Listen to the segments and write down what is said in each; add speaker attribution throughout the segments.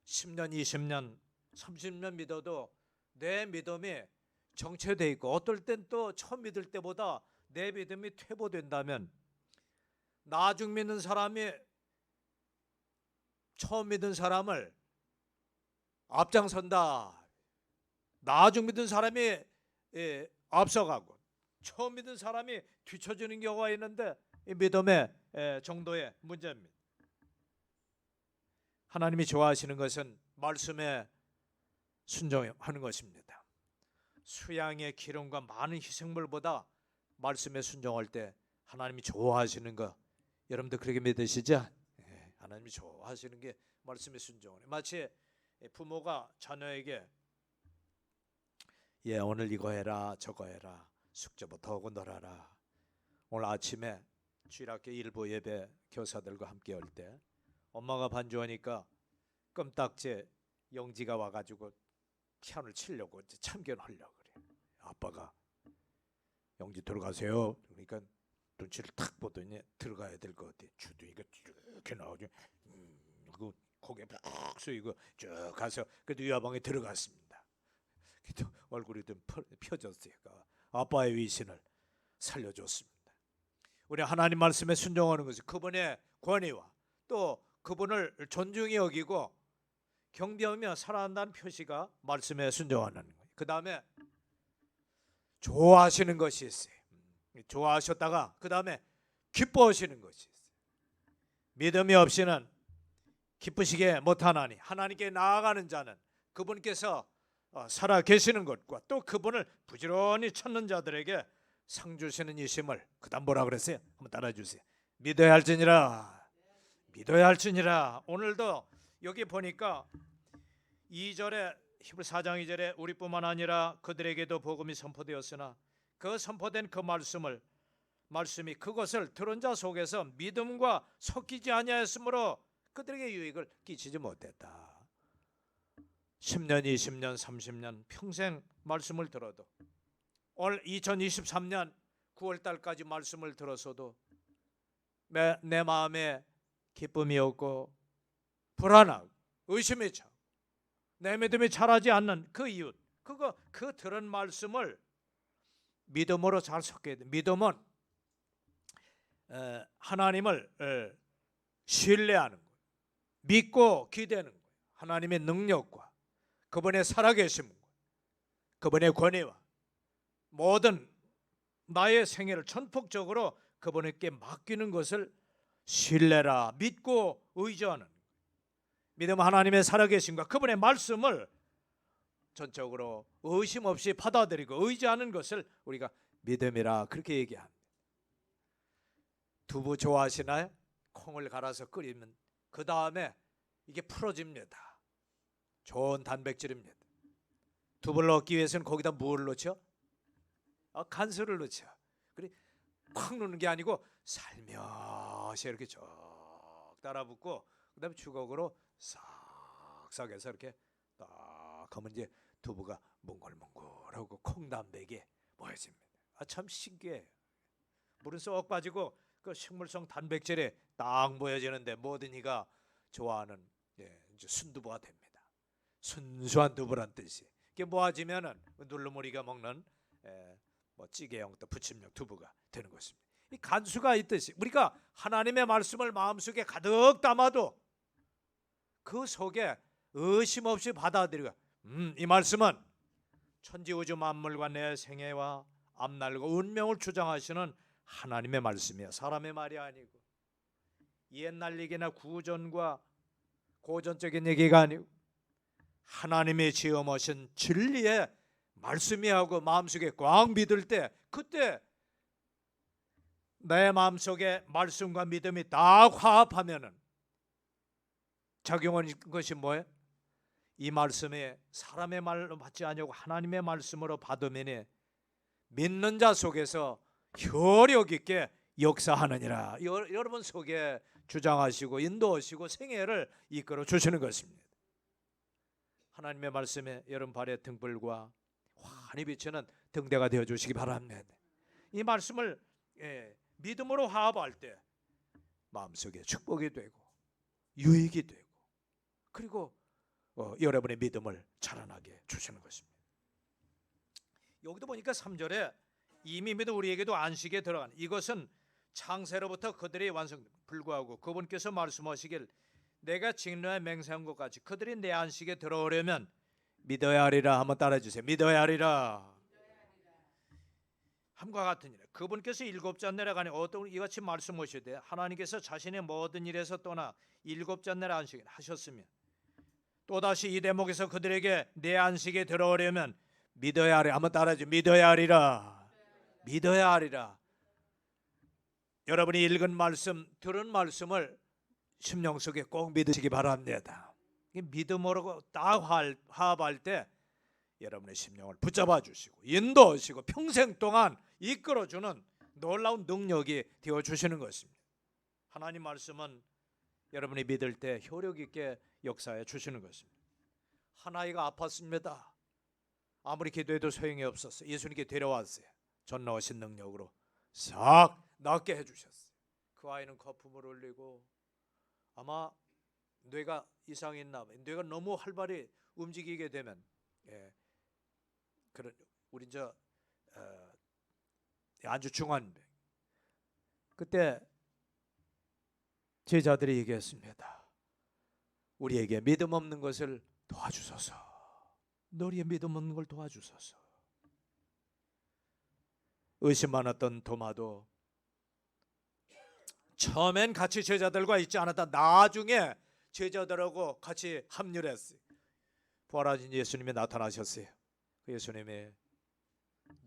Speaker 1: 10년, 20년, 30년 믿어도 내 믿음이 정체되어 있고 어떨 땐 또 처음 믿을 때보다 내 믿음이 퇴보된다면 나중 믿는 사람이 처음 믿은 사람을 앞장선다. 나중 믿은 사람이 앞서가고 처음 믿은 사람이 뒤처지는 경우가 있는데 이 믿음의 정도의 문제입니다. 하나님이 좋아하시는 것은 말씀에 순종하는 것입니다. 수양의 기름과 많은 희생물보다 말씀에 순종할 때 하나님이 좋아하시는 것, 여러분들 그렇게 믿으시죠? 하나님이 좋아하시는 게 말씀에 순종하는. 마치 부모가 자녀에게 오늘 이거 해라 저거 해라 숙제부터 하고 놀아라. 오늘 아침에 주일학교 일부 예배 교사들과 함께 할 때 엄마가 반주하니까 껌딱지 영지가 와가지고 피아노를 치려고 참견하려고 그래. 아빠가 영지 들어가세요. 그러니까 눈치를 탁 보더니 들어가야 될 것 같아. 주둥이가 이렇게 나오죠. 그 고개 푹 숙이고 쭉 가서 그래도 유아방에 들어갔습니다. 그래도 얼굴이 좀 펴졌어요. 아빠의 위신을 살려줬습니다. 우리 하나님 말씀에 순종하는 것은 그분의 권위와 또 그분을 존중히 여기고 경배하며 살아간다는 표시가 말씀에 순종하는 거예요. 그 다음에 좋아하시는 것이 있어요. 좋아하셨다가 그 다음에 기뻐하시는 것이 있어요. 믿음이 없이는 기쁘시게 못하나니 하나님께 나아가는 자는 그분께서 살아 계시는 것과 또 그분을 부지런히 찾는 자들에게 상 주시는 이심을 그 다음 뭐라 그랬어요? 한번 따라해 주세요. 믿어야 할지니라. 믿어야 할지니라. 오늘도 여기 보니까 2절에 히브리서 4장 2절에 우리뿐만 아니라 그들에게도 복음이 선포되었으나 그 선포된 그 말씀이 그것을 들은 자 속에서 믿음과 섞이지 아니하였으므로 그들에게 유익을 끼치지 못했다. 10년, 20년, 30년 평생 말씀을 들어도 올 2023년 9월달까지 말씀을 들었어도 내 마음에 기쁨이 없고 불안하고 의심이 차고 내 믿음이 자라지 않는 그 이유, 그 들은 말씀을 믿음으로 잘 섞여야 돼. 믿음은 하나님을 신뢰하는 거예요. 믿고 기대는 거예요. 하나님의 능력과 그분의 살아계심과 그분의 권위와 모든 나의 생애를 전폭적으로 그분에게 맡기는 것을 신뢰라, 믿고 의지하는 거예요. 믿음은 하나님의 살아계심과 그분의 말씀을 전적으로 의심 없이 받아들이고 의지하는 것을 우리가 믿음이라 그렇게 얘기합니다. 두부 좋아하시나요? 콩을 갈아서 끓이면 그 다음에 이게 풀어집니다. 좋은 단백질입니다. 두부를 얻기 위해서는 거기다 뭘 넣죠? 간수를 넣죠. 그래 콱 넣는 게 아니고 살며시 이렇게 쭉 따라붙고 그 다음에 주걱으로 싹싹 해서 이렇게 딱 하면 이제 두부가 몽글몽글하고 콩단백이 모여집니다. 참 신기해요. 물은 쏙 빠지고 그 식물성 단백질이 딱 모여지는데 모든 이가 좋아하는 이제 순두부가 됩니다. 순수한 두부란 뜻이. 이게 모아지면은 눌러무리가 먹는 뭐 찌개용 또 부침용 두부가 되는 것입니다. 이 간수가 있듯이 우리가 하나님의 말씀을 마음속에 가득 담아도 그 속에 의심 없이 받아들이고 이 말씀은 천지우주 만물과 내 생애와 앞날과 운명을 주장하시는 하나님의 말씀이야. 사람의 말이 아니고 옛날 얘기나 구전과 고전적인 얘기가 아니고 하나님의 지어머신 진리의 말씀이 하고 마음속에 꽉 믿을 때 그때 내 마음속에 말씀과 믿음이 딱 화합하면은 작용하는 것이 뭐예요? 이 말씀에 사람의 말로 받지 아니하고 하나님의 말씀으로 받으면 믿는 자 속에서 효력 있게 역사하느니라. 여러분 속에 주장하시고 인도하시고 생애를 이끌어 주시는 것입니다. 하나님의 말씀에 여러분 발의 등불과 환히 비치는 등대가 되어 주시기 바랍니다. 이 말씀을 믿음으로 화합할 때 마음속에 축복이 되고 유익이 되고 그리고 여러분의 믿음을 자라나게 주시는 것입니다. 여기도 보니까 3절에 이미 믿어 우리에게도 안식에 들어간 이것은 창세로부터 그들이 완성됨 불구하고 그분께서 말씀하시길 내가 직노에 맹세한 것 같이 그들이 내 안식에 들어오려면 믿어야 하리라. 한번 따라해 주세요. 믿어야 하리라. 함과 같은 일 그분께서 일곱째 내려가니 어떤 이같이 말씀하시되 하나님께서 자신의 모든 일에서 떠나 일곱째 날 안식을 하셨으며 또다시 이 대목에서 그들에게 내 안식에 들어오려면 믿어야 하리라. 한번 따라해 주세요. 믿어야 하리라. 믿어야 하리라. 여러분이 읽은 말씀 들은 말씀을 심령 속에 꼭 믿으시기 바랍니다. 믿음으로 딱 화합할 때 여러분의 심령을 붙잡아 주시고 인도하시고 평생 동안 이끌어주는 놀라운 능력이 되어주시는 것입니다. 하나님 말씀은 여러분이 믿을 때 효력 있게 역사해 주시는 것입니다. 한 아이가 아팠습니다. 아무리 기도해도 소용이 없었어요. 예수님께 데려왔어요. 전능하신 능력으로 싹 낫게 해주셨어요. 그 아이는 거품을 흘리고 아마 뇌가 이상이 있나 봐요. 뇌가 너무 활발히 움직이게 되면 그런 우리 아주 중한 그때 제자들이 얘기했습니다. 우리에게 믿음 없는 것을 도와주소서. 너희의 믿음 없는 걸 도와주소서. 의심 많았던 도마도 처음엔 같이 제자들과 있지 않았다. 나중에 제자들하고 같이 합류를 했어요. 부활하신 예수님이 나타나셨어요. 그 예수님이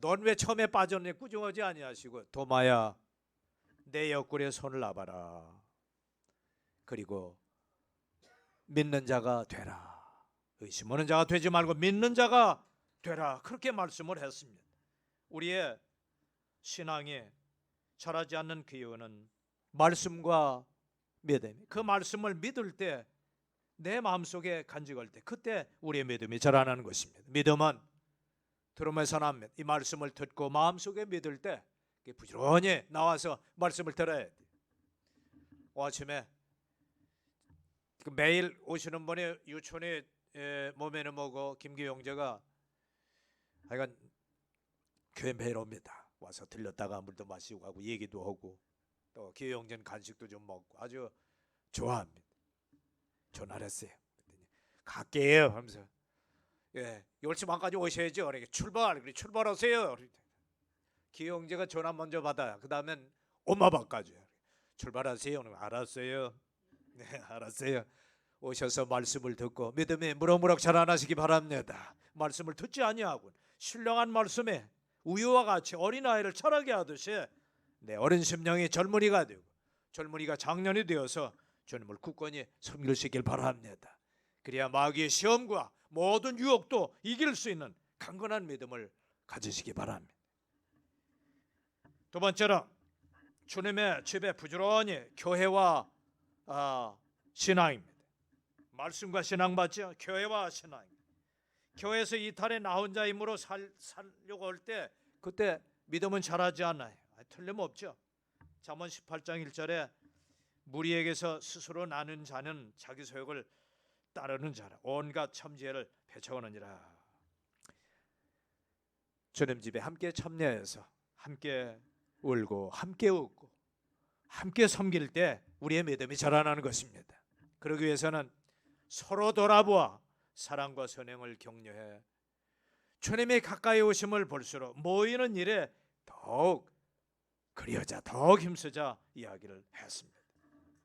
Speaker 1: 넌 왜 처음에 빠졌니? 꾸중하지 아니하시고 도마야 내 옆구리에 손을 놔봐라. 그리고 믿는 자가 되라. 의심하는 자가 되지 말고 믿는 자가 되라. 그렇게 말씀을 했습니다. 우리의 신앙이 자라지 않는 그 이유는 말씀과 믿음. 그 말씀을 믿을 때 내 마음속에 간직할 때 그때 우리의 믿음이 자라나는 것입니다. 믿음은 들음에서 납니다. 이 말씀을 듣고 마음속에 믿을 때 부지런히 나와서 말씀을 들어야 돼. 아침에 매일 오시는 분이 유촌이 몸에는 뭐고 김기용제가 하여간 교회 매일 옵니다. 와서 들렸다가 물도 마시고 하고 얘기도 하고 또 기용제는 간식도 좀 먹고 아주 좋아합니다. 전화를 했어요. 갈게요 하면서 10시 반까지 오셔야죠. 그러니까 출발하세요. 기용제가 전화 먼저 받아요. 그 다음엔 엄마 밥까지 출발하세요. 알았어요. 네, 알았어요. 오셔서 말씀을 듣고 믿음이 무럭무럭 자라나시기 바랍니다. 말씀을 듣지 아니하고 신령한 말씀에 우유와 같이 어린아이를 자라게 하듯이 내 어린 심령이 젊은이가 되고 젊은이가 장년이 되어서 주님을 굳건히 섬기시길 바랍니다. 그래야 마귀의 시험과 모든 유혹도 이길 수 있는 강건한 믿음을 가지시기 바랍니다. 두 번째로 주님의 집에 부지런히 교회와 신앙입니다. 말씀과 신앙 맞죠? 교회와 신앙. 교회에서 이탈에 나 혼자 힘으로 살려고 할 때 그때 믿음은 자라지 않아요. 틀림없죠. 잠언 18장 1절에 무리에게서 스스로 나는 자는 자기 소욕을 따르는 자라 온갖 참지혜를 배척하느니라. 주님 집에 함께 참여해서 함께 울고 함께 웃고 함께 섬길 때 우리의 믿음이 자라나는 것입니다. 그러기 위해서는 서로 돌아보아 사랑과 선행을 격려해 주님의 가까이 오심을 볼수록 모이는 일에 더욱 그리하자 더욱 힘쓰자 이야기를 했습니다.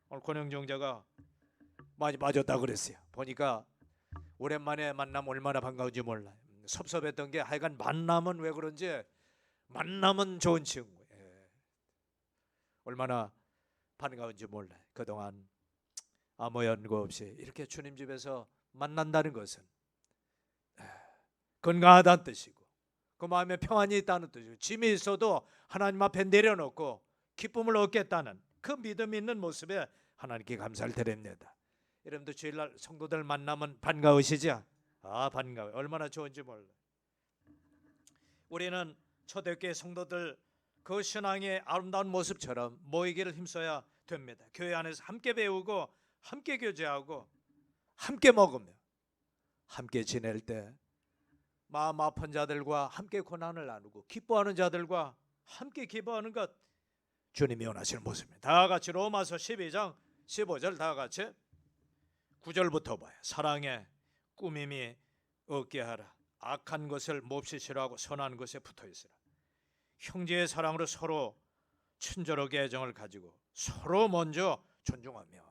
Speaker 1: 오늘 권영정자가 많이 빠졌다 그랬어요. 보니까 오랜만에 만나면 얼마나 반가운지 몰라요. 섭섭했던 게 하여간 만나면 왜 그런지 만나면 좋은 친구. 얼마나 반가운지 몰라요. 그동안 아무 연고 없이 이렇게 주님 집에서 만난다는 것은 건강하다는 뜻이고 그 마음에 평안이 있다는 뜻이고 짐이 있어도 하나님 앞에 내려놓고 기쁨을 얻겠다는 그 믿음이 있는 모습에 하나님께 감사를 드립니다. 여러분도 주일날 성도들 만나면 반가우시죠? 반가워요. 얼마나 좋은지 몰라요. 우리는 초대교회 성도들 그 신앙의 아름다운 모습처럼 모이기를 힘써야 됩니다. 교회 안에서 함께 배우고 함께 교제하고 함께 먹으며 함께 지낼 때 마음 아픈 자들과 함께 고난을 나누고 기뻐하는 자들과 함께 기뻐하는 것, 주님이 원하시는 모습입니다. 다 같이 로마서 12장 15절 다 같이 9절부터 봐요. 사랑에 꾸밈이 없게 하라. 악한 것을 몹시 싫어하고 선한 것에 붙어 있으라. 형제의 사랑으로 서로 친절하게 애정을 가지고 서로 먼저 존중하며,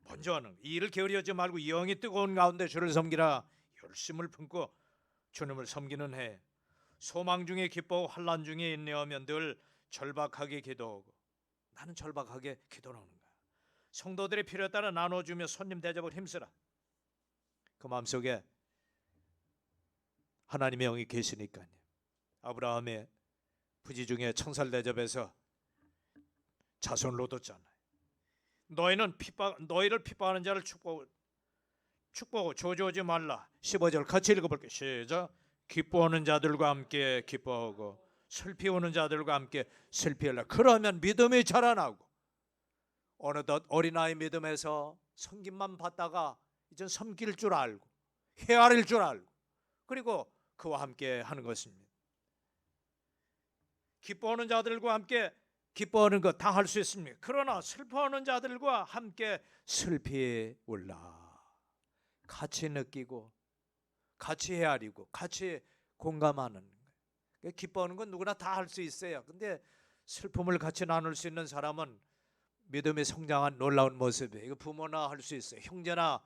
Speaker 1: 먼저 하는 이 일을 게으리하지 말고 영이 뜨거운 가운데 주를 섬기라. 열심을 품고 주님을 섬기는 해 소망 중에 기뻐하고 환난 중에 인내하며 늘 절박하게 기도하고. 나는 절박하게 기도하는 거야. 성도들의 필요에 따라 나눠주며 손님 대접을 힘쓰라. 그 마음속에 하나님의 영이 계시니까요. 아브라함의 부지 중에 청살 대접에서 자손을 얻었잖아요. 너희를 핍박하는 자를 축복하고 저주하지 말라. 15절 같이 읽어볼게요. 시작. 기뻐하는 자들과 함께 기뻐하고 슬피 우는 자들과 함께 슬피하라. 그러면 믿음이 자라나고, 어느덧 어린아이 믿음에서 섬김만 받다가 이제 섬길 줄 알고 헤아릴 줄 알고, 그리고 그와 함께 하는 것입니다. 기뻐하는 자들과 함께 기뻐하는 것 다 할 수 있습니다. 그러나 슬퍼하는 자들과 함께 슬피 울라. 같이 느끼고 같이 헤아리고 같이 공감하는 거예요. 기뻐하는 건 누구나 다 할 수 있어요. 근데 슬픔을 같이 나눌 수 있는 사람은 믿음이 성장한 놀라운 모습이에요. 이거 부모나 할 수 있어요. 형제나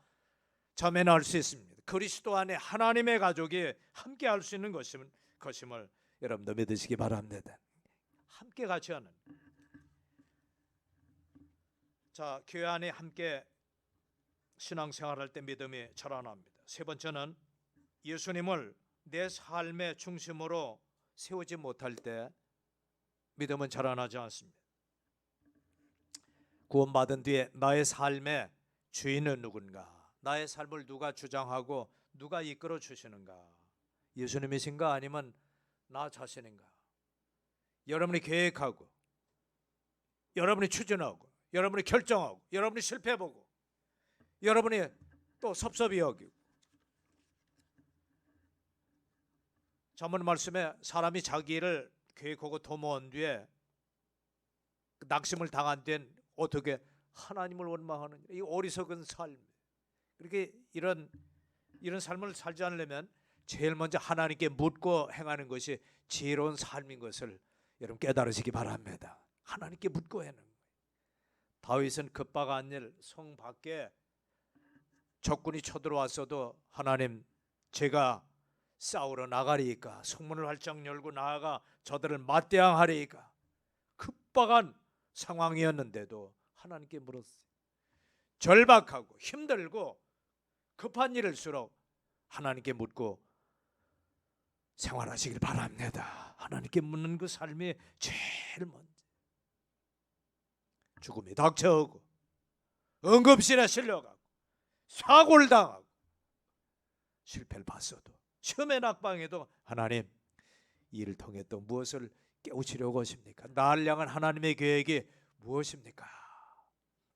Speaker 1: 자매나 할 수 있습니다. 그리스도 안에 하나님의 가족이 함께 할 수 있는 것임을 여러분도 믿으시기 바랍니다. 함께 같이 하는. 자, 교회 안에 함께 신앙생활할 때 믿음이 자라납니다. 세 번째는 예수님을 내 삶의 중심으로 세우지 못할 때 믿음은 자라나지 않습니다. 구원받은 뒤에 나의 삶의 주인은 누군가? 나의 삶을 누가 주장하고 누가 이끌어 주시는가? 예수님이신가 아니면 나 자신인가? 여러분이 계획하고, 여러분이 추진하고, 여러분이 결정하고, 여러분이 실패해보고, 여러분이 또 섭섭이 여기고. 전문 말씀에 사람이 자기를 계획하고 도모한 뒤에 낙심을 당한 뒤엔 어떻게 하나님을 원망하느냐. 이 어리석은 삶. 그렇게 이런 삶을 살지 않으려면 제일 먼저 하나님께 묻고 행하는 것이 지혜로운 삶인 것을 여러분 깨달으시기 바랍니다. 하나님께 묻고 행하는 거예요. 다윗은 급박 안일 성 밖에 적군이 쳐들어왔어도 하나님, 제가 싸우러 나가리이까? 성문을 활짝 열고 나아가 저들을 맞대항하리이까? 급박한 상황이었는데도 하나님께 물었어요. 절박하고 힘들고 급한 일일수록 하나님께 묻고 생활하시길 바랍니다. 하나님께 묻는 그 삶이 제일 먼저. 죽음이 닥쳐오고 응급실에 실려가고 사고를 당하고 실패를 봤어도 시험의 낙방에도 하나님, 이 일을 통해 또 무엇을 깨우치려고 하십니까? 나를 향한 하나님의 계획이 무엇입니까?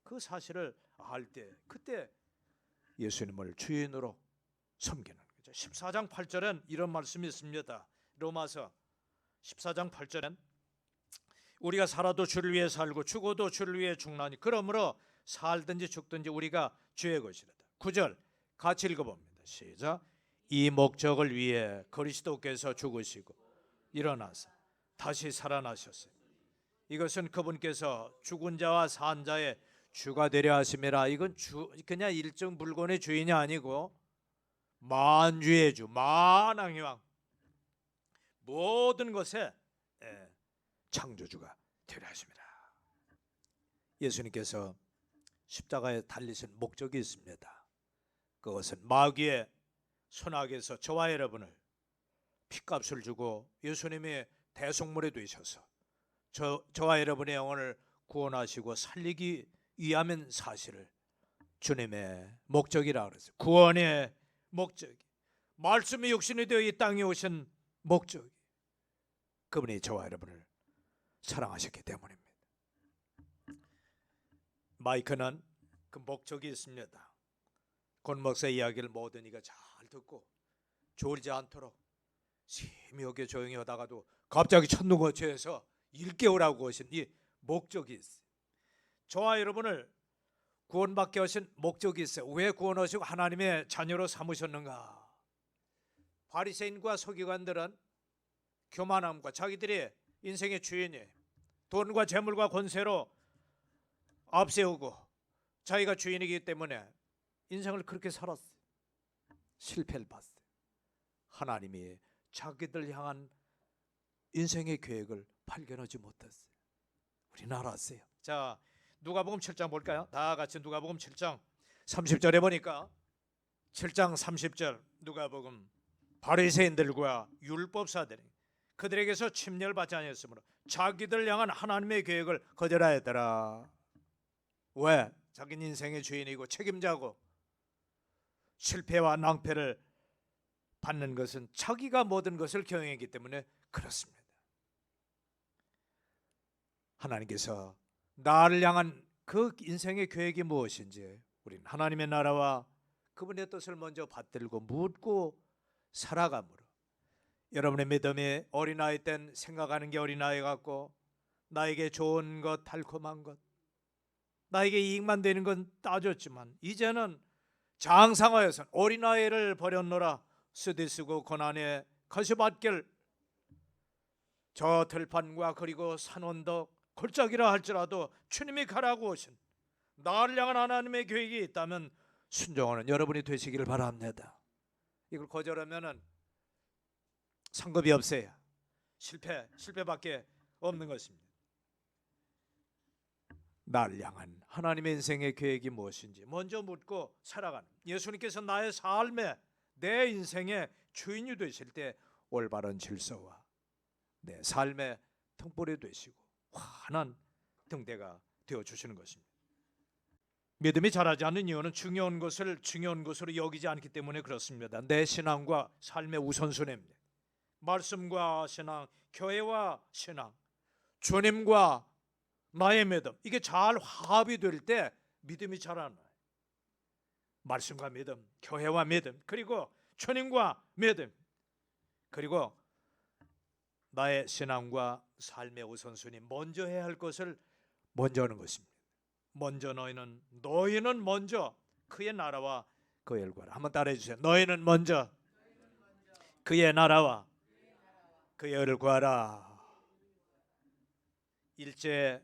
Speaker 1: 그 사실을 알 때 그때 예수님을 주인으로 섬기는 거죠. 14장 8절엔 이런 말씀이 있습니다. 로마서 14장 8절엔 우리가 살아도 주를 위해 살고 죽어도 주를 위해 죽나니 그러므로 살든지 죽든지 우리가 주의 것이라. 9절 같이 읽어봅니다. 시작. 이 목적을 위해 그리스도께서 죽으시고 일어나서 다시 살아나셨어요. 이것은 그분께서 죽은 자와 산 자의 주가 되려 하심이라. 이건 그냥 일정 물건의 주인이 아니고 만주의 주, 만왕의 왕, 모든 것의 창조주가 되려 하심이라. 예수님께서 십자가에 달리신 목적이 있습니다. 그것은 마귀의 손아귀에서 저와 여러분을 핏값을 주고 예수님이 대속물이 되셔서 저와 여러분의 영혼을 구원하시고 살리기 위함인 사실을 주님의 목적이라 그랬어요. 구원의 목적이, 말씀이 육신이 되어 이 땅에 오신 목적이 그분이 저와 여러분을 사랑하셨기 때문입니다. 마이크는 그 목적이 있습니다. 권 목사 이야기를 모든 이가 잘 듣고 졸지 않도록 심하게 조용히 하다가도 갑자기 천둥거쳐서 일깨우라고 하신 이 목적이 있어요. 저와 여러분을 구원받게 하신 목적이 있어요. 왜 구원하시고 하나님의 자녀로 삼으셨는가? 바리새인과 서기관들은 교만함과 자기들이 인생의 주인이 돈과 재물과 권세로 앞세우고 자기가 주인이기 때문에 인생을 그렇게 살았어요. 실패를 봤어요. 하나님이 자기들 향한 인생의 계획을 발견하지 못했어요. 우리는 알았어요. 자, 누가복음 7장 볼까요? 다 같이 누가복음 7장 30절에 보니까 7장 30절 누가복음 바리새인들과 율법사들이 그들에게서 침례를 받지 아니했으므로 자기들 향한 하나님의 계획을 거절하였더라. 왜? 자기는 인생의 주인이고 책임자고 실패와 낭패를 받는 것은 자기가 모든 것을 경영했기 때문에 그렇습니다. 하나님께서 나를 향한 그 인생의 계획이 무엇인지 우리는 하나님의 나라와 그분의 뜻을 먼저 받들고 묻고 살아감으로 여러분의 믿음이 어린아이 땐 생각하는 게 어린아이 같고 나에게 좋은 것 달콤한 것 나에게 이익만 되는 건 따졌지만 이제는 장성하여서 어린아이를 버렸노라 쓰디쓰고 고난의 거시밭길 저 들판과 그리고 산원덕 골짜기라 할지라도 주님이 가라고 하신 나를 향한 하나님의 계획이 있다면 순종하는 여러분이 되시기를 바랍니다. 이걸 거절하면은 상급이 없어요. 실패밖에 없는 것입니다. 나를 향한 하나님의 인생의 계획이 무엇인지 먼저 묻고 살아가는 예수님께서 나의 삶에 내 인생의 주인이 되실 때 올바른 질서와 내 삶의 등불이 되시고 환한 등대가 되어주시는 것입니다. 믿음이 자라지 않는 이유는 중요한 것을 중요한 것으로 여기지 않기 때문에 그렇습니다. 내 신앙과 삶의 우선순위입니다. 말씀과 신앙, 교회와 신앙, 주님과 나의 믿음 이게 잘 화합이 될 때 믿음이 자라나요. 말씀과 믿음, 교회와 믿음, 그리고 주님과 믿음, 그리고 나의 신앙과 삶의 우선순위 먼저 해야 할 것을 먼저 하는 것입니다. 먼저 너희는 먼저 그의 나라와 그의 일과를 한번 따라해 주세요. 너희는 먼저 그의 나라와 그의 일을 구하라. 일제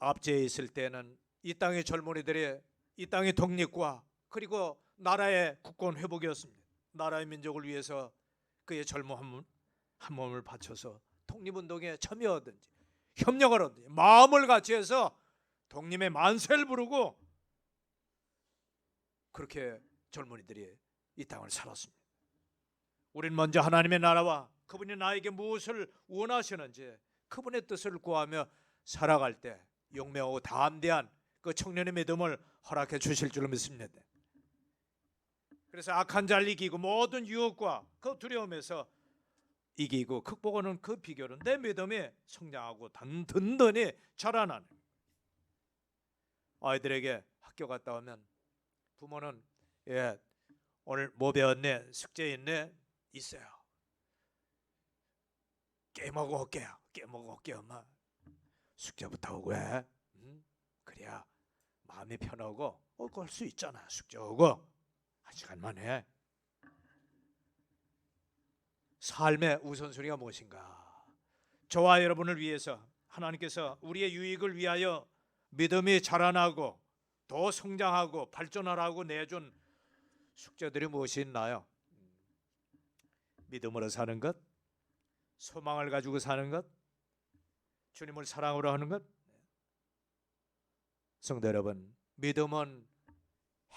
Speaker 1: 압제에 있을 때는 이 땅의 젊은이들이 이 땅의 독립과 그리고 나라의 국권 회복이었습니다. 나라의 민족을 위해서 그의 젊은 한 몸을 바쳐서 독립운동에 참여하든지 협력을 하든지 마음을 같이 해서 독립의 만세를 부르고 그렇게 젊은이들이 이 땅을 살았습니다. 우리는 먼저 하나님의 나라와 그분이 나에게 무엇을 원하시는지 그분의 뜻을 구하며 살아갈 때 용맹하고 담대한 그 청년의 믿음을 허락해 주실 줄 믿습니다. 그래서 악한 자를 이기고 모든 유혹과 그 두려움에서 이기고 극복하는 그 비결은 내 믿음이 성장하고 든든히 자라나는. 아이들에게 학교 갔다 오면 부모는 오늘 뭐 배웠네? 숙제 있네? 있어요. 깨먹어 올게요. 엄마. 숙제부터 오고 해. 그래야 마음이 편하고 할 수 있잖아. 숙제하고 한 시간만 해. 삶의 우선순위가 무엇인가? 저와 여러분을 위해서 하나님께서 우리의 유익을 위하여 믿음이 자라나고 더 성장하고 발전하라고 내준 숙제들이 무엇이 있나요? 믿음으로 사는 것, 소망을 가지고 사는 것, 주님을 사랑으로 하는 것. 성도 여러분, 믿음은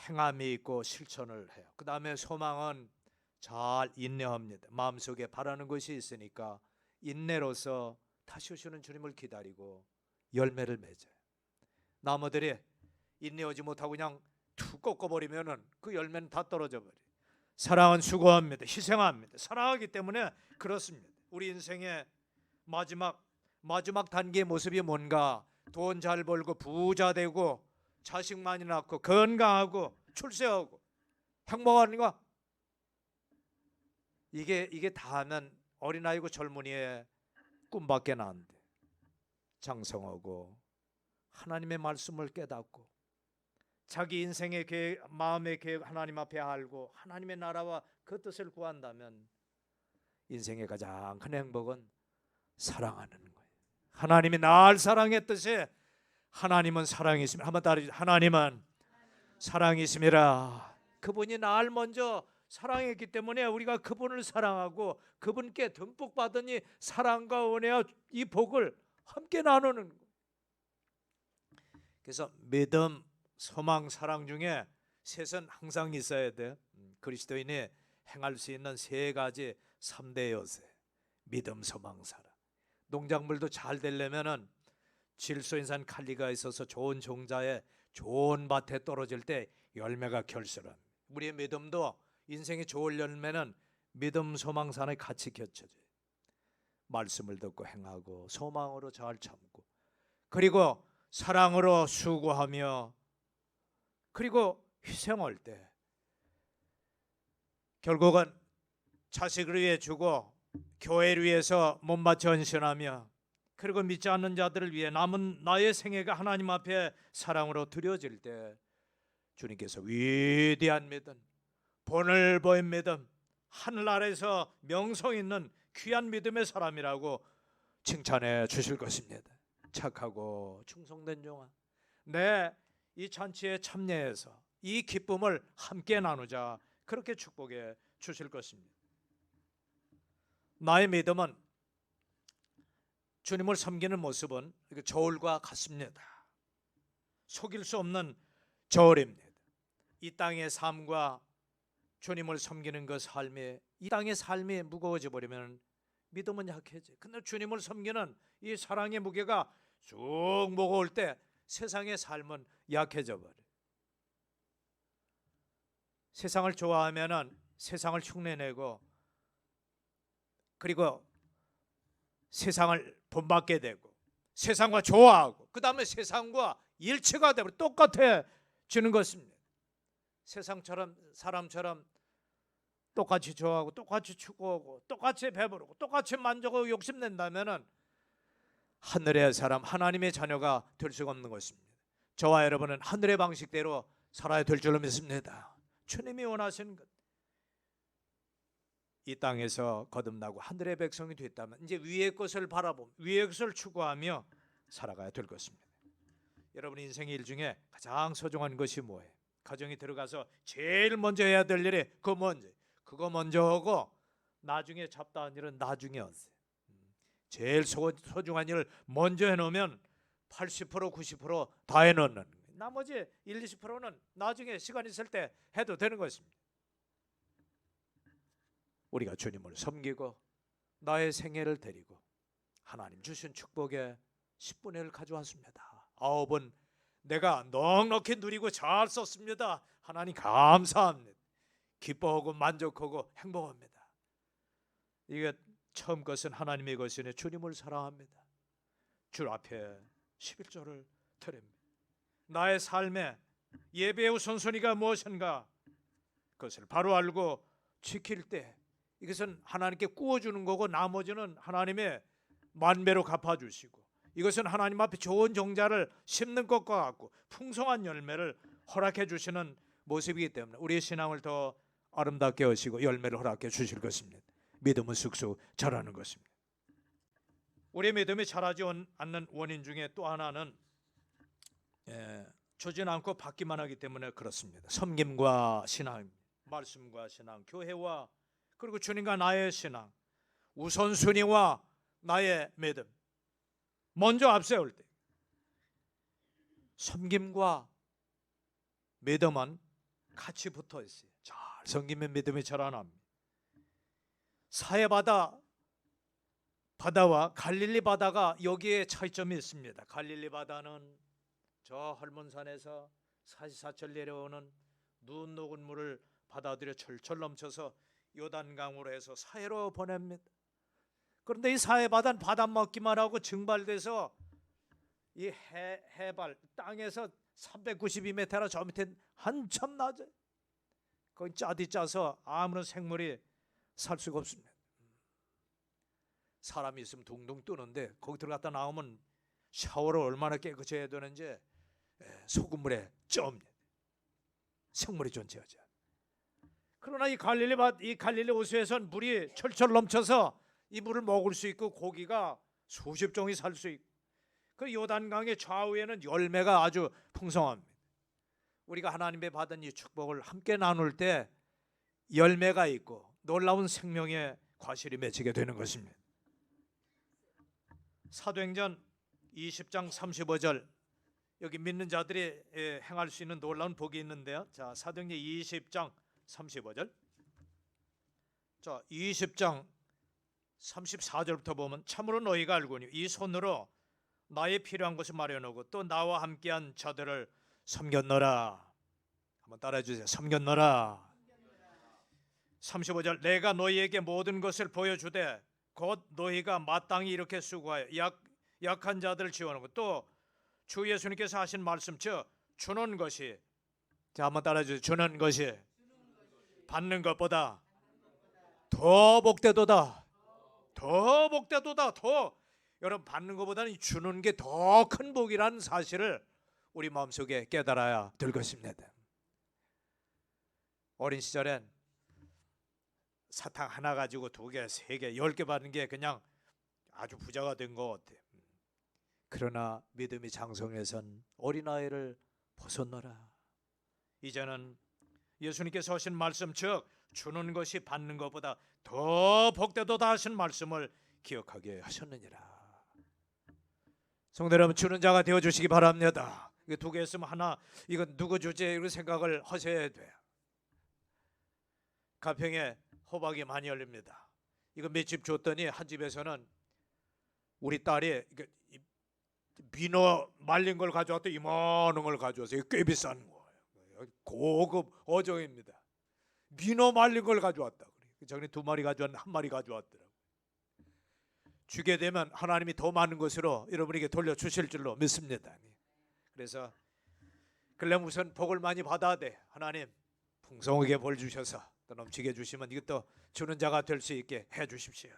Speaker 1: 행함이 있고 실천을 해요. 그 다음에 소망은 잘 인내합니다. 마음속에 바라는 것이 있으니까 인내로서 다시 오시는 주님을 기다리고 열매를 맺어요. 나무들이 인내하지 못하고 그냥 툭 꺾어버리면 그 열매는 다 떨어져 버려요. 사랑은 수고합니다. 희생합니다. 사랑하기 때문에 그렇습니다. 우리 인생의 마지막 단계의 모습이 뭔가? 돈 잘 벌고 부자 되고 자식 많이 낳고 건강하고 출세하고 행복하는가? 이게 다 하면 어린아이고 젊은이의 꿈밖에 안 돼. 장성하고 하나님의 말씀을 깨닫고 자기 인생의 계획, 마음의 계획 하나님 앞에 알고 하나님의 나라와 그 뜻을 구한다면 인생의 가장 큰 행복은 사랑하는 거예요. 하나님이 날 사랑했듯이 하나님은 사랑이십니다. 한번 따라해주세요. 하나님은 사랑이십니다. 그분이 날 먼저 사랑했기 때문에 우리가 그분을 사랑하고 그분께 듬뿍 받으니 사랑과 은혜와 이 복을 함께 나누는 거예요. 그래서 믿음, 소망, 사랑 중에 셋은 항상 있어야 돼. 그리스도인이 행할 수 있는 세 가지 3대 요새. 믿음, 소망, 사랑. 농작물도 잘 되려면은 질소인산 칼리가 있어서 좋은 종자에 좋은 밭에 떨어질 때 열매가 결실합니다. 우리의 믿음도 인생의 좋은 열매는 믿음, 소망, 사랑이 같이 겹쳐져요. 말씀을 듣고 행하고 소망으로 잘 참고 그리고 사랑으로 수고하며 그리고 희생할 때 결국은 자식을 위해 주고 교회를 위해서 몸바쳐 헌신하며 그리고 믿지 않는 자들을 위해 남은 나의 생애가 하나님 앞에 사랑으로 드려질 때 주님께서 위대한 믿음, 본을 보인 믿음, 하늘 아래서 명성 있는 귀한 믿음의 사람이라고 칭찬해 주실 것입니다. 착하고 충성된 종아, 내 이 잔치에 참여해서 이 기쁨을 함께 나누자, 그렇게 축복해 주실 것입니다. 나의 믿음은 주님을 섬기는 모습은 저울과 같습니다. 속일 수 없는 저울입니다. 이 땅의 삶과 주님을 섬기는 그 삶이, 이 땅의 삶이 무거워져 버리면 믿음은 약해져. 근데 주님을 섬기는 이 사랑의 무게가 쭉 무거울 때 세상의 삶은 약해져 버려. 세상을 좋아하면은 세상을 흉내내고 그리고 세상을 본받게 되고 세상과 좋아하고 그 다음에 세상과 일치가 되고 똑같아지는 것입니다. 세상처럼 사람처럼 똑같이 좋아하고 똑같이 추구하고 똑같이 배부르고 똑같이 만족하고 욕심낸다면은 하늘의 사람, 하나님의 자녀가 될 수가 없는 것입니다. 저와 여러분은 하늘의 방식대로 살아야 될 줄로 믿습니다. 주님이 원하시는 것, 이 땅에서 거듭나고 하늘의 백성이 됐다면 이제 위의 것을 바라보며 위의 것을 추구하며 살아가야 될 것입니다. 여러분 인생 일 중에 가장 소중한 것이 뭐예요? 가정에 들어가서 제일 먼저 해야 될 일이 그거 먼저 하고 나중에 잡다한 일은 나중에 하세요. 제일 소중한 일을 먼저 해놓으면 80% 90% 다 해놓는, 나머지 1, 20%는 나중에 시간 있을 때 해도 되는 것입니다. 우리가 주님을 섬기고 나의 생애를 드리고 하나님 주신 축복의 10분의 1을 가져왔습니다. 9은 내가 넉넉히 누리고 잘 썼습니다. 하나님 감사합니다. 기뻐하고 만족하고 행복합니다. 이게 처음 것은 하나님의 것이네. 주님을 사랑합니다. 주 앞에 11조를 드립니다. 나의 삶에 예배의 우선순위가 무엇인가 그것을 바로 알고 지킬 때 이것은 하나님께 구워주는 거고 나머지는 하나님의 만배로 갚아주시고 이것은 하나님 앞에 좋은 종자를 심는 것과 같고 풍성한 열매를 허락해 주시는 모습이기 때문에 우리의 신앙을 더 아름답게 하시고 열매를 허락해 주실 것입니다. 믿음은 쑥쑥 자라는 것입니다. 우리의 믿음이 자라지 않는 원인 중에 또 하나는 주진 않고 받기만 하기 때문에 그렇습니다. 섬김과 신앙, 말씀과 신앙, 교회와 그리고 주님과 나의 신앙, 우선순위와 나의 믿음 먼저 앞세울 때 섬김과 믿음은 같이 붙어 있어요. 잘 섬기면 믿음이 자라납니다. 사해 바다와 갈릴리 바다가 여기에 차이점이 있습니다. 갈릴리 바다는 저 헐몬산에서 사시사철 내려오는 눈 녹은 물을 받아들여 철철 넘쳐서 요단강으로 해서 사해로 보냅니다. 그런데 이 사해 바다는 바다 먹기만 하고 증발돼서 이 해발 땅에서 392m라 저 밑에 한참 낮아요. 거기 짜디 짜서 아무런 생물이 살 수가 없습니다. 사람이 있으면 둥둥 뜨는데 거기 들어갔다 나오면 샤워를 얼마나 깨끗이 해야 되는지 소금물에 쪄옵니다. 생물이 존재하지 않아요. 그러나 이 갈릴리 호수에선 물이 철철 넘쳐서 이 물을 먹을 수 있고 고기가 수십 종이 살 수 있고, 그 요단강의 좌우에는 열매가 아주 풍성합니다. 우리가 하나님의 받은 이 축복을 함께 나눌 때 열매가 있고 놀라운 생명의 과실이 맺히게 되는 것입니다. 사도행전 20장 35절, 여기 믿는 자들이 행할 수 있는 놀라운 복이 있는데요. 자, 사도행전 20장 35절. 자, 20장 34절부터 보면 참으로 너희가 알거니 이 손으로 나의 필요한 것을 마련하고 또 나와 함께한 자들을 섬겼노라. 한번 따라해 주세요. 섬겼노라. 35절, 내가 너희에게 모든 것을 보여주되 곧 너희가 마땅히 이렇게 수고하여 약한 자들을 지원하고 또 주 예수님께서 하신 말씀 즉 주는 것이, 자 한번 따라해 주세요. 주는 것이 받는 것보다 더 복되도다. 더 복되도다. 더, 여러분 받는 것보다는 주는 게 더 큰 복이라는 사실을 우리 마음속에 깨달아야 될 것입니다. 어린 시절엔 사탕 하나 가지고 2개, 3개, 10개 받는 게 그냥 아주 부자가 된 것 같아요. 그러나 믿음이 장성해선 어린아이를 벗었노라. 이제는 예수님께서 하신 말씀 즉 주는 것이 받는 것보다 더 복되도다 하신 말씀을 기억하게 하셨느니라. 성도 여러분, 주는 자가 되어주시기 바랍니다. 이거 2개 있으면 하나, 이건 누구 주지? 이런 생각을 하셔야 돼요. 가평에 호박이 많이 열립니다. 이거 몇 집 줬더니 한 집에서는 우리 딸이 민어 말린 걸 가져왔더. 이만한 걸 가져와서 꽤 비싼 거예요. 고급 어종입니다. 민어 말린 걸 가져왔다. 전에 2마리 가져왔는데 1마리 가져왔더라고요. 주게 되면 하나님이 더 많은 것으로 여러분에게 돌려주실 줄로 믿습니다. 그래서 그러려면 우선 복을 많이 받아야 돼. 하나님 풍성하게 볼 주셔서 또 넘치게 해주시면 이것도 주는 자가 될 수 있게 해주십시오.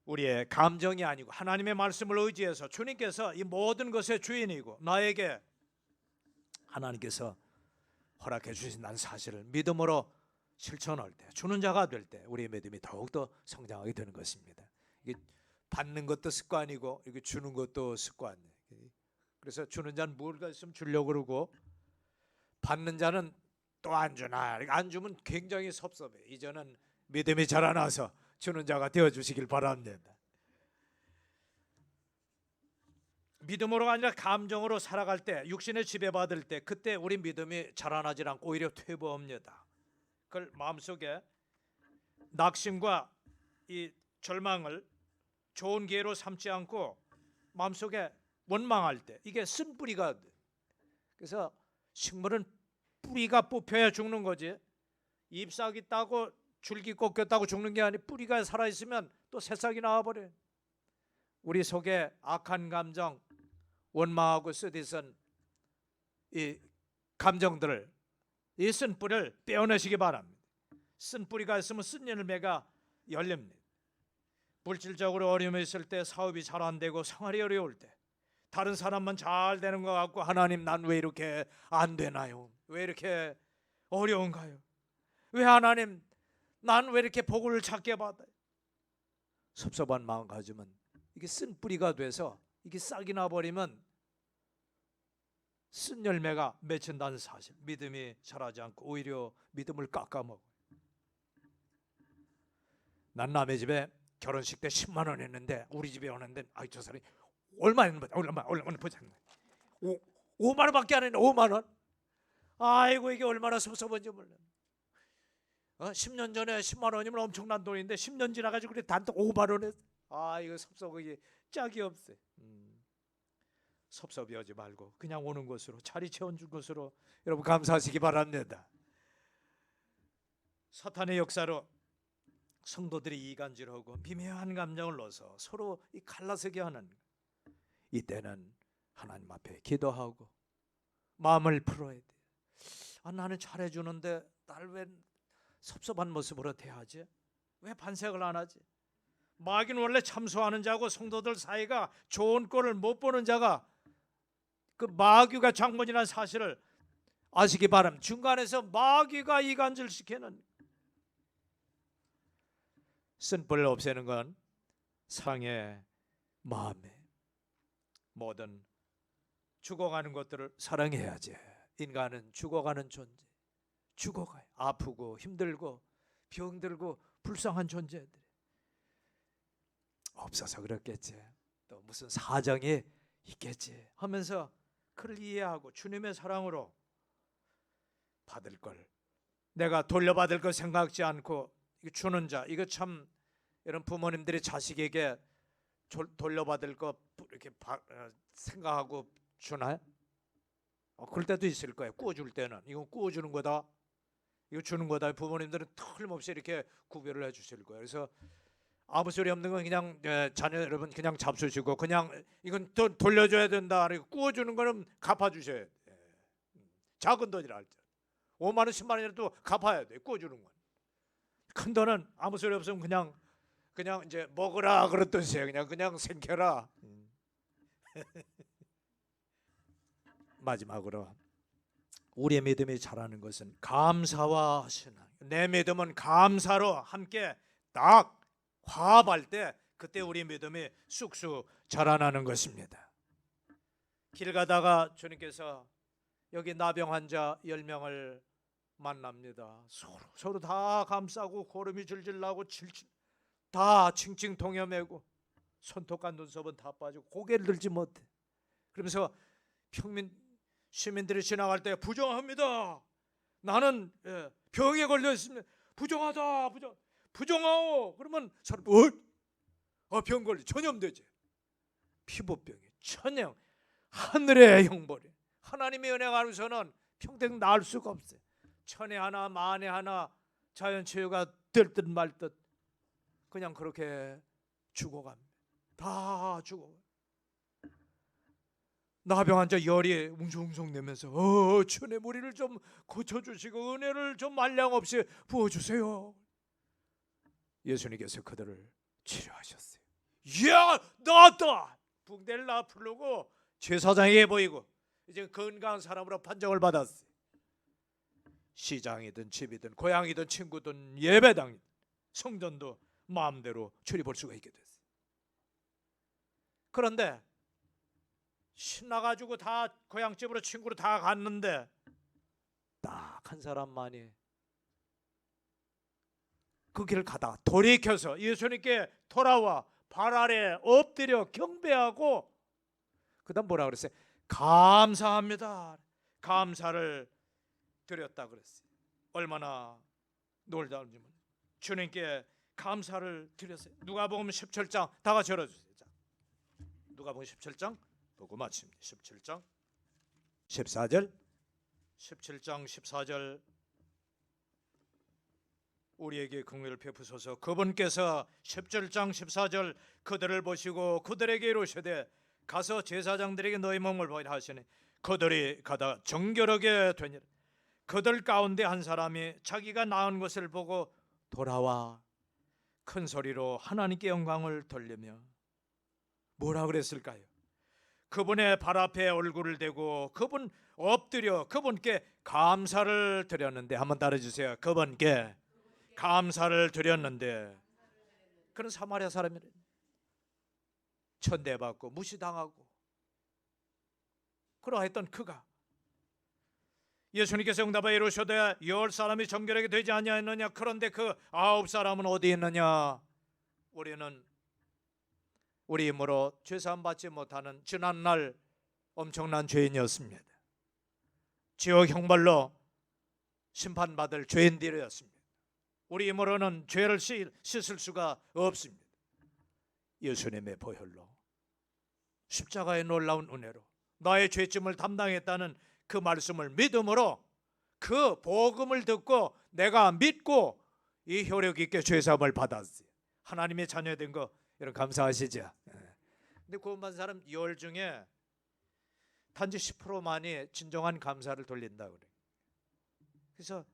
Speaker 1: 우리의 감정이 아니고 하나님의 말씀을 의지해서 주님께서 이 모든 것의 주인이고 나에게 하나님께서 허락해 주신다는 사실을 믿음으로 실천할 때, 주는 자가 될 때 우리의 믿음이 더욱더 성장하게 되는 것입니다. 이게 받는 것도 습관이고 이게 주는 것도 습관이에요. 그래서 주는 자는 뭘가 있으면 주려고 그러고 받는 자는 또 안 주나, 안 주면 굉장히 섭섭해요. 이제는 믿음이 자라나서 주는 자가 되어주시길 바랍니다. 믿음으로가 아니라 감정으로 살아갈 때, 육신의 지배받을 때, 그때 우리 믿음이 자라나지 않고 오히려 퇴보합니다. 그걸 마음속에 낙심과 이 절망을 좋은 기회로 삼지 않고 마음속에 원망할 때 이게 쓴 뿌리가 돼. 그래서 식물은 뿌리가 뽑혀야 죽는 거지, 잎사귀 따고 줄기 꺾였다고 죽는 게 아니고 뿌리가 살아있으면 또 새싹이 나와버려요. 우리 속에 악한 감정, 원망하고 쓰디쓴 이 감정들을, 이 쓴 뿌리를 떼어내시기 바랍니다. 쓴 뿌리가 있으면 쓴 열매가 열립니다. 물질적으로 어려움이 있을 때, 사업이 잘 안 되고 생활이 어려울 때, 다른 사람만 잘 되는 것 같고 하나님 난 왜 이렇게 안 되나요? 왜 이렇게 어려운가요? 왜 하나님 난 왜 이렇게 복을 작게 받아요? 섭섭한 마음 가지면 이게 쓴 뿌리가 돼서 이게 싹이 나버리면 쓴 열매가 맺힌다는 사실, 믿음이 자라지 않고 오히려 믿음을 깎아먹어요. 난 남의 집에 결혼식 때 10만 원 했는데 우리 집에 오는데 저 사람이 얼마 했는데 얼마 보자 5만 원밖에 안 했네. 5만 원. 아이고 이게 얼마나 섭섭한지 몰라. 10년 전에 10만 원이면 엄청난 돈인데 10년 지나가지고 그래 단독 5만 원 했어. 아 이거 섭섭하기 짝이 없어요. 섭섭해하지 말고 그냥 오는 것으로, 자리 채워준 것으로 여러분 감사하시기 바랍니다. 사탄의 역사로 성도들이 이간질하고 미묘한 감정을 넣어서 서로 이 갈라서게 하는, 이때는 하나님 앞에 기도하고 마음을 풀어야 돼. 나는 잘해주는데 날 왜 섭섭한 모습으로 대하지? 왜 반색을 안 하지? 마귀는 원래 참소하는 자고 성도들 사이가 좋은 꼴을 못 보는 자가 그 마귀가 장본이라는 사실을 아시기 바랍니다. 중간에서 마귀가 이간질시키는 쓴뿔을 없애는 건 사랑의 마음에 뭐든 죽어가는 것들을 사랑해야지. 인간은 죽어가는 존재, 죽어가요. 아프고 힘들고 병들고 불쌍한 존재들 없어서 그렇겠지, 또 무슨 사정이 있겠지 하면서 그를 이해하고 주님의 사랑으로 받을 걸, 내가 돌려받을 걸 생각지 않고 주는 자, 이거 참 이런 부모님들이 자식에게 돌려받을 거 이렇게 생각하고 주나요? 그럴 때도 있을 거예요. 구워줄 때는 이거 구워주는 거다, 이거 주는 거다. 부모님들은 틀림없이 이렇게 구별을 해주실 거예요. 그래서 아무 소리 없는 건 그냥 자녀 여러분 그냥 잡수시고, 그냥 이건 또 돌려줘야 된다. 구워주는 거는 갚아주셔야 돼. 작은 돈이라 할 때 5만 원 10만 원이라도 갚아야 돼. 구워주는 건. 큰 돈은 아무 소리 없으면 그냥 이제 먹으라 그런 뜻이에요. 그냥 생겨라. 마지막으로 우리의 믿음이 자라는 것은 감사와 신앙. 내 믿음은 감사로 함께 딱 화합할 때 그때 우리 믿음이 쑥쑥 자라나는 것입니다. 길 가다가 주님께서 여기 나병 환자 10명을 만납니다. 서로 다 감싸고 고름이 줄줄 나고 다 칭칭 동여매고 손톱과 눈썹은 다 빠지고 고개를 들지 못해. 그러면서 평민 시민들이 지나갈 때 부정합니다. 나는 병에 걸려 있습니다. 부정하다, 부정하오. 그러면 사람 병 걸리 전염되지. 피부병이 천형 하늘의 형벌이. 하나님의 은혜가 아니고서는 평생 나을 수가 없어요. 천에 하나 만에 하나 자연치유가 될 듯 말 듯 그냥 그렇게 죽어갑니다. 다 죽어가요. 나병 환자 열이 웅성웅성 내면서 주님 우리를 좀 고쳐주시고 은혜를 좀 말량 없이 부어주세요. 예수님께서 그들을 치료하셨어요. 이야 나왔다. 붕대를 풀고 제사장에게 보이고 이제 건강한 사람으로 판정을 받았어요. 시장이든 집이든 고향이든 친구든 예배당이든 성전도 마음대로 출입할 수가 있게 됐어요. 그런데 신나가지고 다 고향집으로 친구로 다 갔는데 딱 한 사람만이 그 길을 가다가 돌이켜서 예수님께 돌아와 발 아래 엎드려 경배하고 그다음 뭐라 그랬어요? 감사합니다. 감사를 드렸다 그랬어요. 얼마나 놀라운지 주님께 감사를 드렸어요. 누가복음 17장 다 같이 열어주세요. 자, 누가복음 17장 보고 마칩니다. 17장 14절 17장 14절 우리에게 긍휼을 베푸소서. 그분께서 17장 14절 그들을 보시고 그들에게 이르시되 가서 제사장들에게 너희 몸을 보이라 하시니 그들이 가다 정결하게 되니라. 그들 가운데 한 사람이 자기가 나은 것을 보고 돌아와 큰 소리로 하나님께 영광을 돌리며 뭐라 그랬을까요? 그분의 발 앞에 얼굴을 대고 그분 엎드려 그분께 감사를 드렸는데, 한번 따라주세요. 그분께 감사를 드렸는데, 그런 사마리아 사람이 천대받고 무시당하고 그러했던 그가 예수님께서 응답하여 이르시되 10사람이 정결하게 되지 아니하였느냐? 그런데 그 9사람은 어디 있느냐? 우리는 우리 힘으로 죄사함 받지 못하는 지난날 엄청난 죄인이었습니다. 지옥 형벌로 심판받을 죄인들이었습니다. 우리 힘으로는 죄를 씻을 수가 없습니다. 예수님의 보혈로 십자가의 놀라운 은혜로 나의 죄짐을 담당했다는 그 말씀을 믿음으로 그 복음을 듣고 내가 믿고 이 효력 있게 죄사함을 받았어요. 하나님의 자녀된 거 여러분 감사하시죠? 근데 구원받은 사람 10 중에 단지 10%만이 진정한 감사를 돌린다 그래. 그래서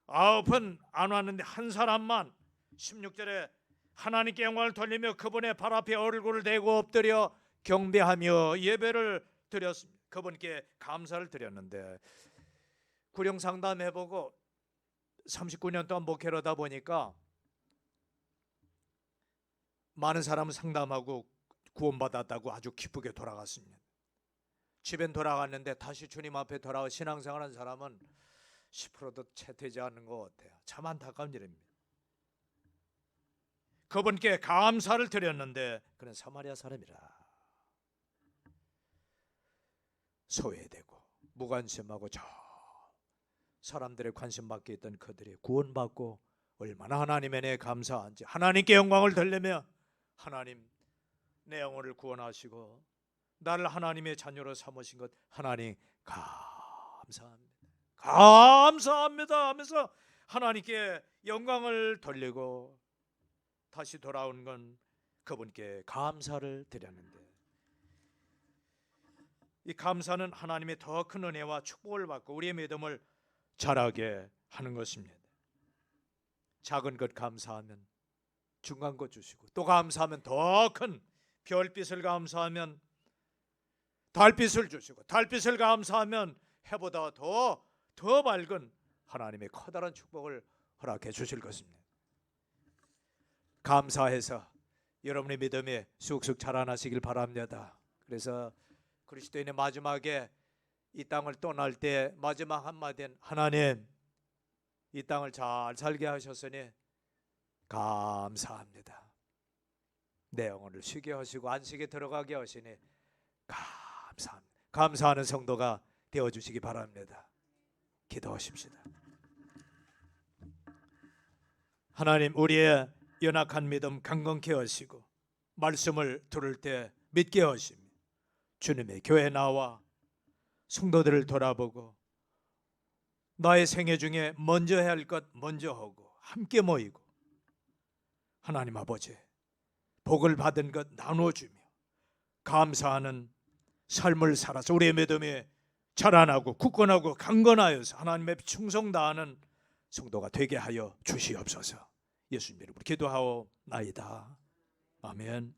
Speaker 1: 9은 안 왔는데 한 사람만 16절에 하나님께 영광을 돌리며 그분의 발 앞에 얼굴을 대고 엎드려 경배하며 예배를 드렸습니다. 그분께 감사를 드렸는데 구령 상담해보고 39년 동안 목회를 하다 보니까 많은 사람을 상담하고 구원받았다고 아주 기쁘게 돌아갔습니다. 집엔 돌아갔는데 다시 주님 앞에 돌아와 신앙생활한 사람은 10%도 채 되지 않는 것 같아요. 참 안타까운 일입니다. 그분께 감사를 드렸는데 그는 사마리아 사람이라 소외되고 무관심하고 저 사람들의 관심 받게 있던 그들이 구원받고 얼마나 하나님의 은혜에 감사한지 하나님께 영광을 돌리며 하나님 내 영혼을 구원하시고 나를 하나님의 자녀로 삼으신 것 하나님 감사합니다. 감사합니다 하면서 하나님께 영광을 돌리고 다시 돌아온 건 그분께 감사를 드렸는데 이 감사는 하나님의 더 큰 은혜와 축복을 받고 우리의 믿음을 자라게 하는 것입니다. 작은 것 감사하면 중간 것 주시고 또 감사하면 더 큰 별빛을 감사하면 달빛을 주시고 달빛을 감사하면 해보다 더 밝은 하나님의 커다란 축복을 허락해 주실 것입니다. 감사해서 여러분의 믿음이 쑥쑥 자라나시길 바랍니다. 그래서 그리스도인의 마지막에 이 땅을 떠날 때 마지막 한마디는 하나님 이 땅을 잘 살게 하셨으니 감사합니다. 내 영혼을 쉬게 하시고 안식에 들어가게 하시니 감사합니다. 감사하는 성도가 되어주시기 바랍니다. 기도하십시다. 하나님 우리의 연약한 믿음 강건케 하시고 말씀을 들을 때 믿게 하시며 주님의 교회에 나와 성도들을 돌아보고 나의 생애 중에 먼저 해야 할 것 먼저 하고 함께 모이고 하나님 아버지 복을 받은 것 나눠주며 감사하는 삶을 살아서 우리의 믿음이 자라나고 굳건하고 강건하여서 하나님의 충성 다하는 성도가 되게 하여 주시옵소서. 예수님 이름으로 기도하옵나이다. 아멘.